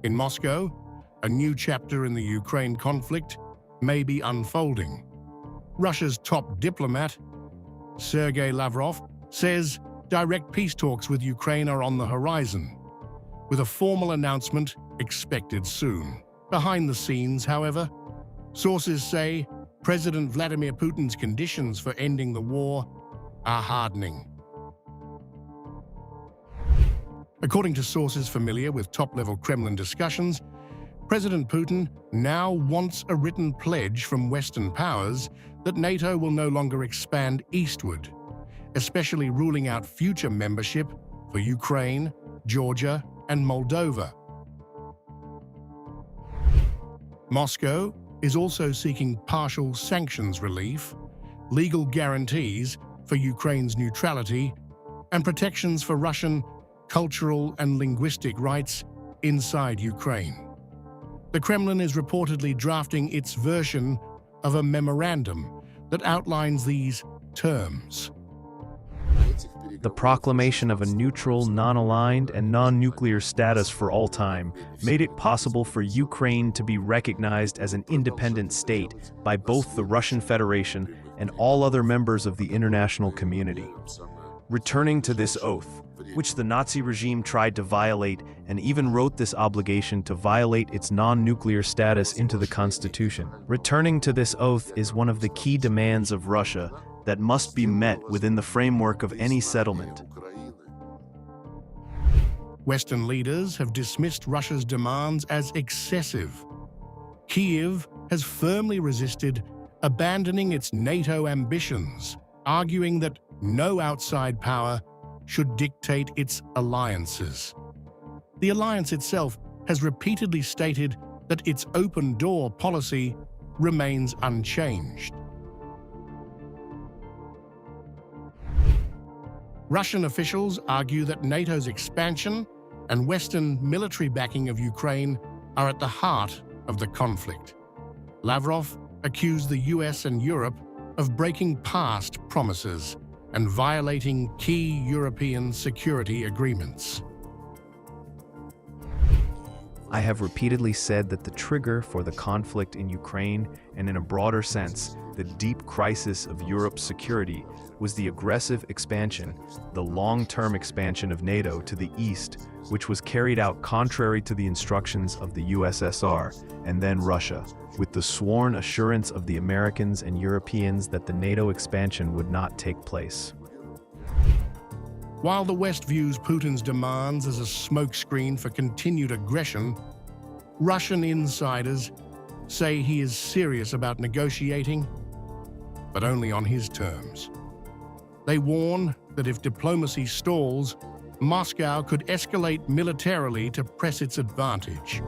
In Moscow, a new chapter in the Ukraine conflict may be unfolding. Russia's top diplomat, Sergey Lavrov, says direct peace talks with Ukraine are on the horizon, with a formal announcement expected soon. Behind the scenes, however, sources say President Vladimir Putin's conditions for ending the war are hardening. According to sources familiar with top-level Kremlin discussions, President Putin now wants a written pledge from Western powers that NATO will no longer expand eastward, especially ruling out future membership for Ukraine, Georgia, and Moldova. Moscow is also seeking partial sanctions relief, legal guarantees for Ukraine's neutrality, and protections for Russian cultural and linguistic rights inside Ukraine. The Kremlin is reportedly drafting its version of a memorandum that outlines these terms. The proclamation of a neutral, non-aligned, and non-nuclear status for all time made it possible for Ukraine to be recognized as an independent state by both the Russian Federation and all other members of the international community. Returning to this oath, which the Nazi regime tried to violate and even wrote this obligation to violate its non-nuclear status into the Constitution. Returning to this oath is one of the key demands of Russia that must be met within the framework of any settlement. Western leaders have dismissed Russia's demands as excessive. Kyiv has firmly resisted abandoning its NATO ambitions, arguing that no outside power should dictate its alliances. The alliance itself has repeatedly stated that its open-door policy remains unchanged. Russian officials argue that NATO's expansion and Western military backing of Ukraine are at the heart of the conflict. Lavrov accused the US and Europe of breaking past promises and violating key European security agreements. I have repeatedly said that the trigger for the conflict in Ukraine, and in a broader sense, the deep crisis of Europe's security, was the aggressive expansion, the long-term expansion of NATO to the east, which was carried out contrary to the instructions of the USSR and then Russia, with the sworn assurance of the Americans and Europeans that the NATO expansion would not take place. While the West views Putin's demands as a smokescreen for continued aggression, Russian insiders say he is serious about negotiating, but only on his terms. They warn that if diplomacy stalls, Moscow could escalate militarily to press its advantage.